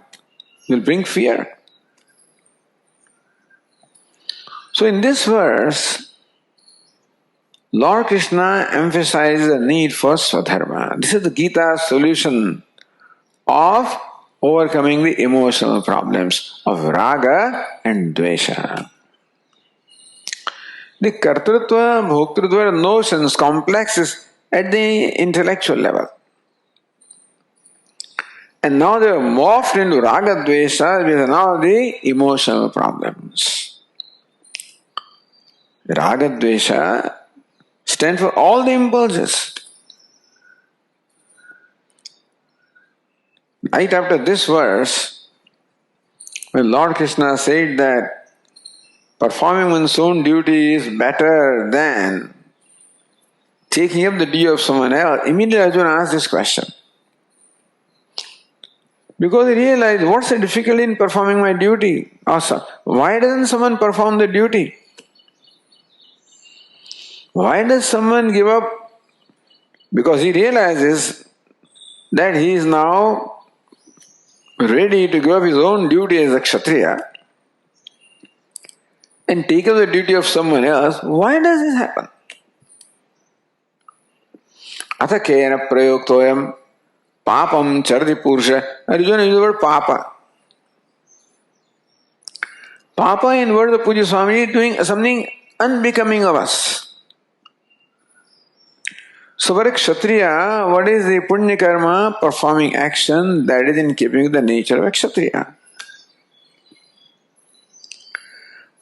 Will bring fear. So in this verse, Lord Krishna emphasizes the need for Swadharma. This is the Gita's solution of overcoming the emotional problems of Raga and Dvesha. The Kartrutva, Bhoktrutva notions, complexes at the intellectual level. And now they are morphed into Raga Dvesha with now the emotional problems. Raga Dvesha stand for all the impulses. Right after this verse, when Lord Krishna said that performing one's own duty is better than taking up the duty of someone else, immediately Arjuna asked this question. Because he realized, what's the difficulty in performing my duty? Also, why doesn't someone perform the duty? Why does someone give up? Because he realizes that he is now ready to give up his own duty as a Kshatriya and take up the duty of someone else, why does this happen? Atha kena prayoktoyam papam chardi purusha. Arjuna used the word papa. Papa in word of Puja Swami is doing something unbecoming of us. So for a Kshatriya, what is the Punya Karma? Performing action that is in keeping with the nature of a Kshatriya.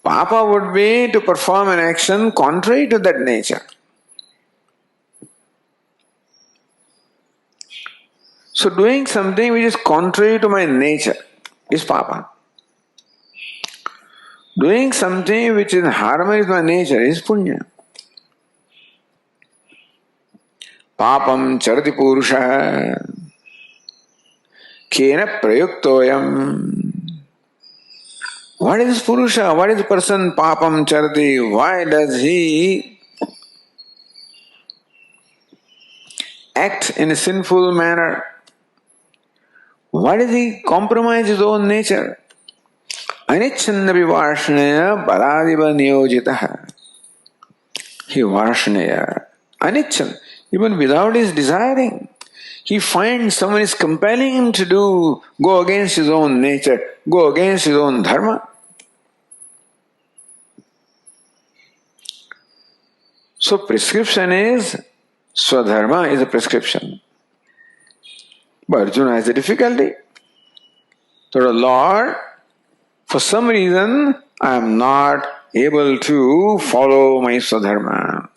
Papa would be to perform an action contrary to that nature. So doing something which is contrary to my nature is Papa. Doing something which is in harmony with my nature is Punya. Papam charati purusha kena prayuktoyam. What is Purusha? What is the person papam charati? Why does he act in a sinful manner? Why does he compromise his own nature? Anichanna vivarshanaya baladiva niyojitaha. He varshanaya. Anichan. Even without his desiring. He finds someone is compelling him to go against his own nature, go against his own dharma. So prescription is, Swadharma is a prescription. But Arjuna has a difficulty. So Lord, for some reason, I am not able to follow my Swadharma.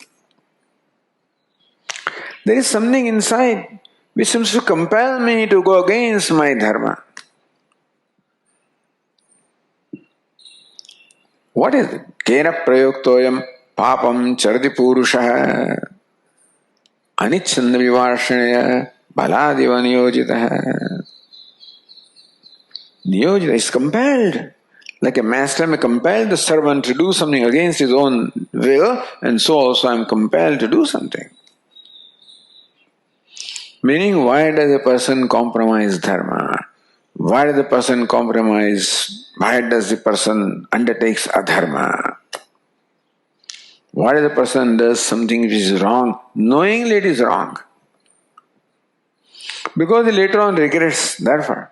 There is something inside which seems to compel me to go against my dharma. What is it? Kena prayoktoyam papam chardi purusha anichanna vivarshanaya baladiva niyojitaha. Niyojita is compelled. Like a master may compel the servant to do something against his own will, and so also I am compelled to do something. Meaning, why does a person compromise dharma? Why does the person compromise? Why does the person undertakes adharma? Why does the person does something which is wrong, knowingly it is wrong? Because he later on regrets, therefore.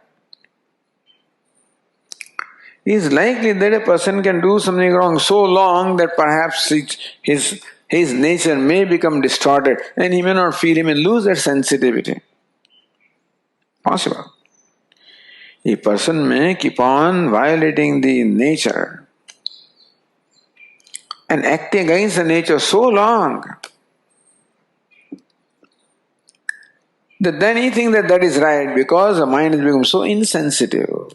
It is likely that a person can do something wrong so long that perhaps his nature may become distorted and he may not feel, he may lose that sensitivity. Possible. A person may keep on violating the nature and acting against the nature so long that then he thinks that is right because the mind has become so insensitive.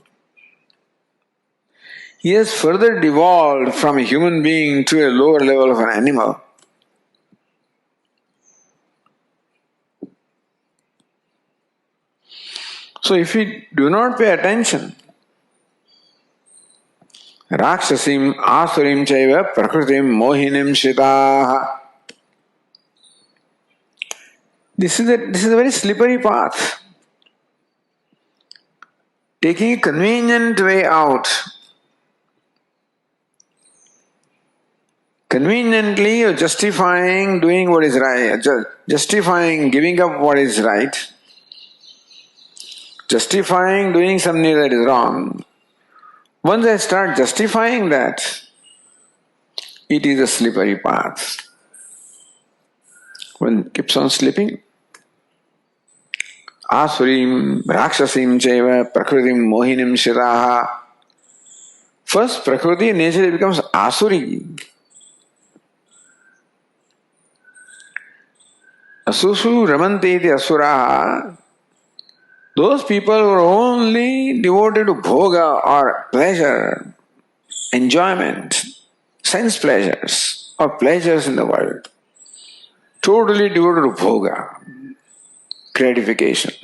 He has further devolved from a human being to a lower level of an animal. So if we do not pay attention, Rakshasim asurim chaiva prakritim mohinim shitaha. This is a very slippery path. Taking a convenient way out. Conveniently you're justifying doing what is right, justifying giving up what is right, justifying doing something that is wrong. Once I start justifying that, it is a slippery path. One keeps on slipping. Asurim, Rakshasim chaiva, Prakritim, Mohinim shiraha. First, Prakriti, nature becomes Asuri. Asusu ramanteti asuraha. Those people who are only devoted to bhoga or pleasure, enjoyment, sense pleasures or pleasures in the world. Totally devoted to bhoga, gratification,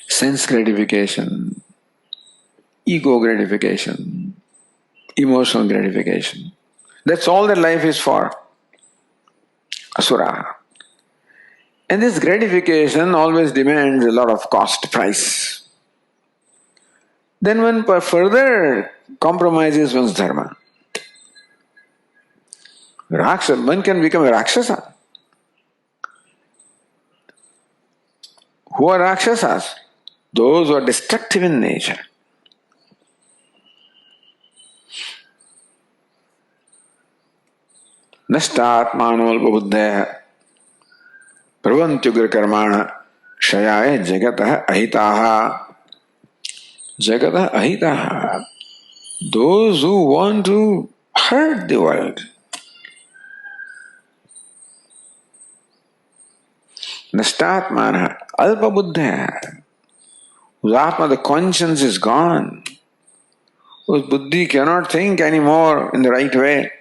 sense gratification, ego gratification, emotional gratification. That's all that life is for. Asura. And this gratification always demands a lot of cost price. Then one further compromises one's dharma. Rakshasa, one can become a Rakshasa. Who are Rakshasas? Those who are destructive in nature. Nashtatmanolpabuddhaya pravantyugra karmana shayaya jagatah ahitaha. Jagatah ahitaha. Those who want to hurt the world. Nashtatmana alpabuddhaya. Whose atma, the conscience is gone. Whose buddhi cannot think anymore in the right way.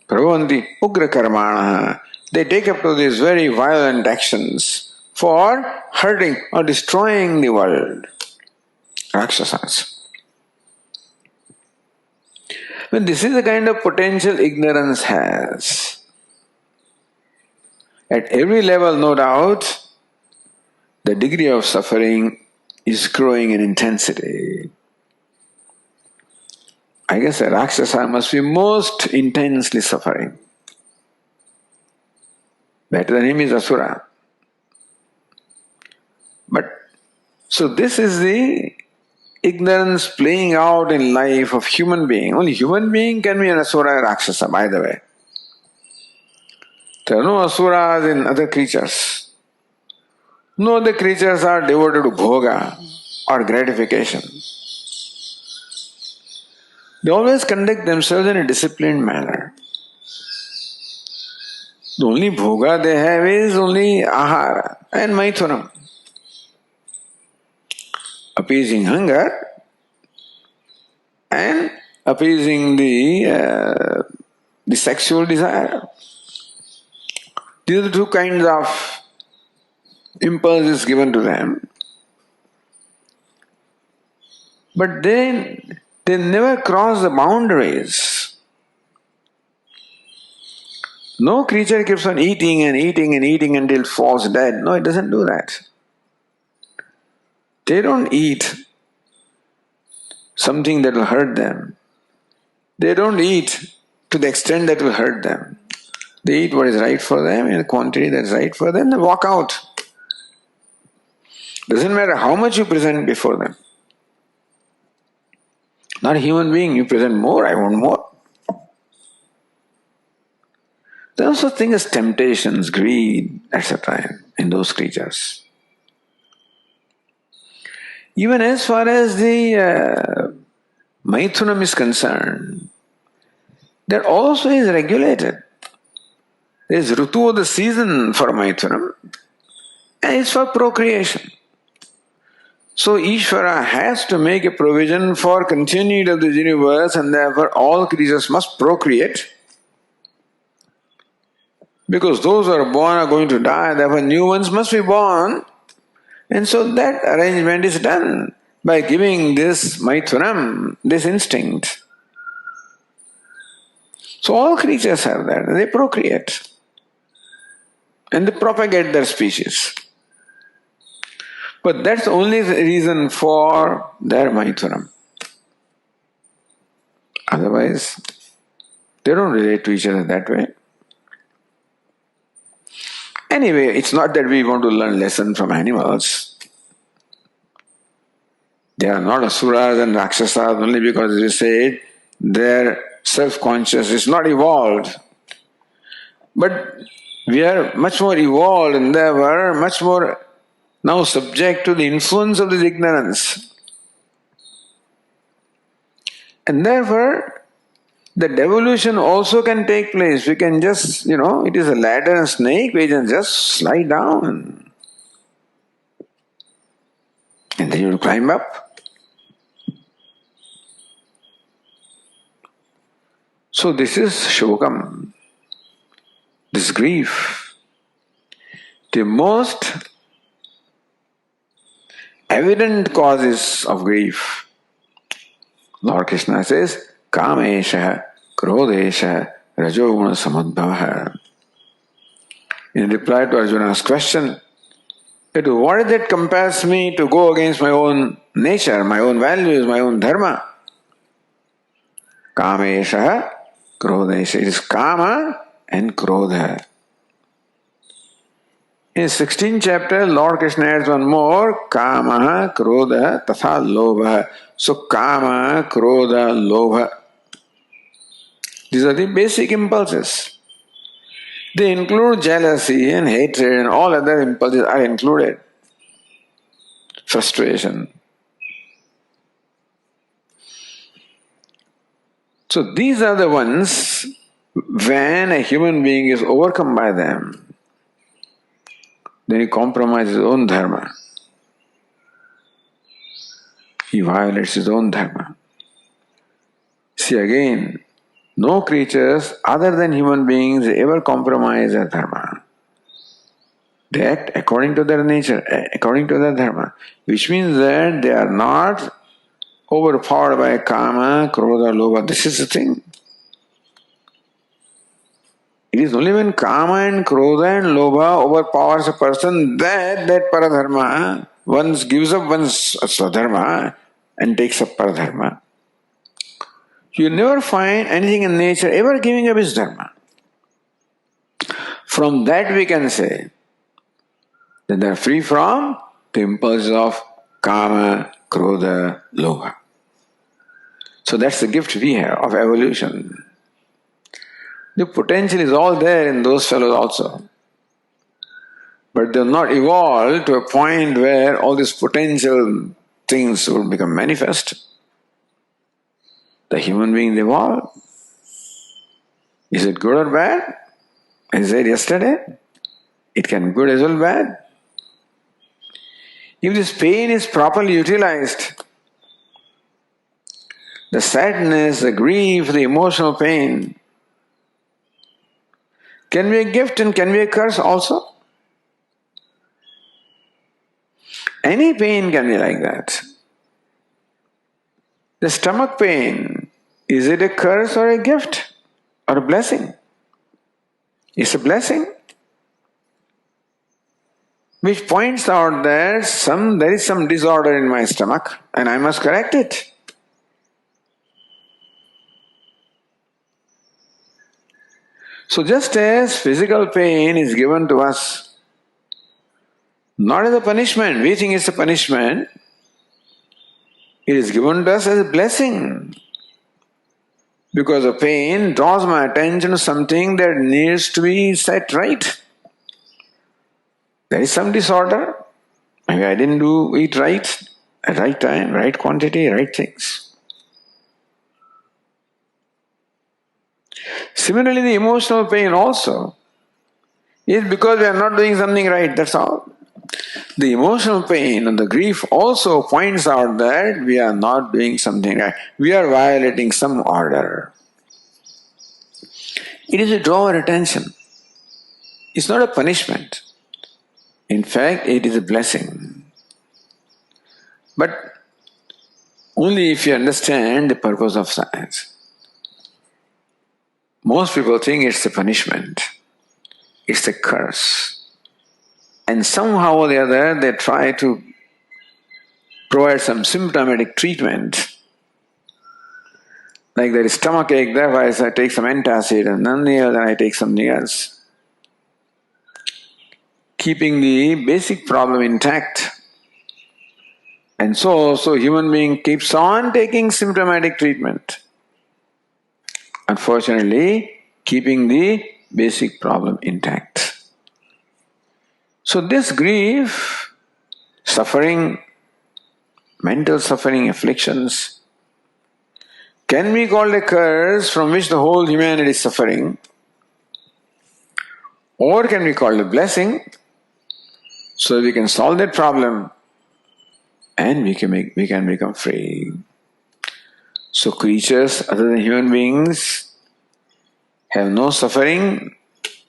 Pravanti ugra karmana. They take up to these very violent actions for hurting or destroying the world. Rakshasas. Well, this is the kind of potential ignorance has. At every level, no doubt, the degree of suffering is growing in intensity. I guess a Rakshasa must be most intensely suffering. Better than him is Asura. But, so this is the ignorance playing out in life of human being. Only human being can be an Asura or Rakshasa, by the way. There are no Asuras in other creatures. No other creatures are devoted to bhoga or gratification. They always conduct themselves in a disciplined manner. The only bhoga they have is only ahara and maithunam. Appeasing hunger and appeasing the sexual desire. These are the two kinds of impulses given to them. But they never cross the boundaries. No creature keeps on eating and eating and eating until it falls dead. No, it doesn't do that. They don't eat something that will hurt them. They don't eat to the extent that will hurt them. They eat what is right for them in a quantity that is right for them, they walk out. Doesn't matter how much you present before them. Not a human being, you present more, I want more. There are also things as temptations, greed, etc. in those creatures. Even as far as the Maithunam is concerned, that also is regulated. There is Rutu of the season for Maithunam, and it's for procreation. So Ishvara has to make a provision for continuity of the universe, and therefore all creatures must procreate. Because those who are born are going to die, therefore new ones must be born. And so that arrangement is done by giving this Maithunam, this instinct. So all creatures have that, they procreate. And they propagate their species. But that's the only reason for their Maithunam. Otherwise, they don't relate to each other that way. Anyway, it's not that we want to learn lesson from animals. They are not Asuras and Rakshasas only because, as we said, their self-conscious is not evolved. But we are much more evolved and therefore much more now subject to the influence of this ignorance. And therefore, the devolution also can take place. We can just, it is a ladder and snake, we can just slide down. And then you will climb up. So this is Shokam, this grief. The most evident causes of grief. Lord Krishna says, Kamesha, Krodesha, Rajoguna Samadbhava. In reply to Arjuna's question, what is that compels me to go against my own nature, my own values, my own dharma? Kamesha, Krodha. It is Kama and Krodha. In 16th chapter, Lord Krishna adds one more, Kama, Krodha, Tatha, Lobha. So Kama, Krodha, Lobha. These are the basic impulses. They include jealousy and hatred and all other impulses are included. Frustration. So these are the ones, when a human being is overcome by them, then he compromises his own dharma. He violates his own dharma. See again, no creatures other than human beings ever compromise their dharma. They act according to their nature, according to their dharma, which means that they are not overpowered by kama, krodha, lobha. This is the thing. It is only when kama and krodha and lobha overpowers a person that paradharma, one gives up one's swadharma and takes up paradharma. You never find anything in nature ever giving up his dharma. From that we can say that they are free from the impulses of kama, krodha, lobha. So that's the gift we have of evolution. The potential is all there in those fellows also. But they have not evolved to a point where all these potential things will become manifest. The human beings evolve. Is it good or bad? As I said yesterday, it can be good as well bad. If this pain is properly utilized, the sadness, the grief, the emotional pain can be a gift and can be a curse also. Any pain can be like that. The stomach pain, is it a curse or a gift or a blessing? It's a blessing, which points out that there is some disorder in my stomach and I must correct it. So just as physical pain is given to us, not as a punishment, we think it's a punishment, it is given to us as a blessing. Because the pain draws my attention to something that needs to be set right. There is some disorder. Maybe I didn't do it right, at right time, right quantity, right things. Similarly, the emotional pain also is because we are not doing something right, that's all. The emotional pain and the grief also points out that we are not doing something right. We are violating some order. It is to draw our attention. It's not a punishment. In fact, it is a blessing. But only if you understand the purpose of science. Most people think it's a punishment. It's a curse. And somehow or the other they try to provide some symptomatic treatment. Like there is stomach ache, therefore I take some antacid, and then I take something else. Keeping the basic problem intact. And so human being keeps on taking symptomatic treatment. Unfortunately, keeping the basic problem intact. So this grief, suffering, mental suffering, afflictions, can be called a curse from which the whole humanity is suffering, or can be called a blessing, so we can solve that problem and we can become free. So creatures other than human beings have no suffering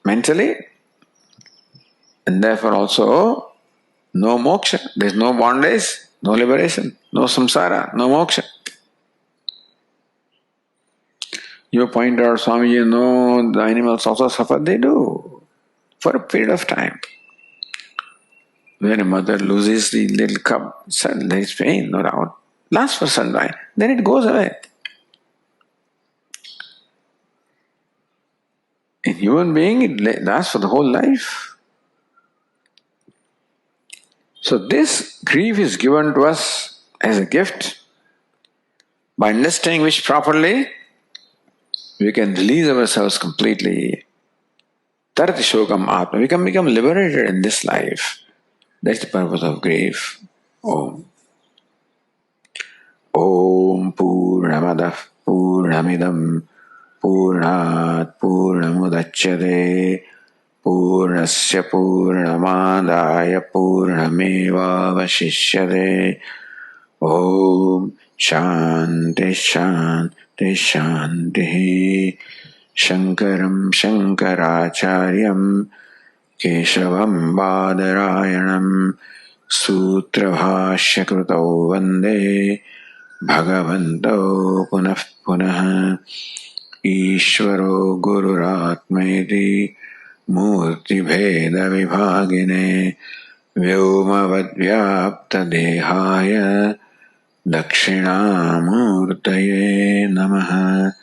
mentally, and therefore also no moksha. There is no bondage, no liberation, no samsara, no moksha. You point out, Swamiji, no, the animals also suffer. They do, for a period of time. When a mother loses the little cub, there is pain, no doubt. Lasts for some time, then it goes away. In human being, it lasts for the whole life. So this grief is given to us as a gift. By understanding which properly, we can release ourselves completely. Tarati Shokam Atma. We can become liberated in this life. That's the purpose of grief. Om. Om Purnamadah Purnamidam Purnat Purnamudachyate Purnasya Purnamadaya Purnameva Vashishyate. Om Shanti Shanti Shanti. Shankaram Shankaracharyam Keshavam Badarayanam Sutrabhashyakrutau Vande Bhagavanto Punah Punah. Ishvaro Gururatmeti Murti Bheda Vibhagine Vyomavadvyapta Dehaya Dakshinamurtaye Namaha.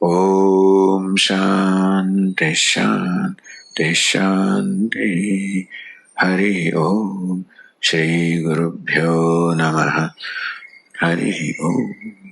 Om Shanti Shanti Shanti. Hari Om. Shri Gurubhyo Namaha. Hari Om.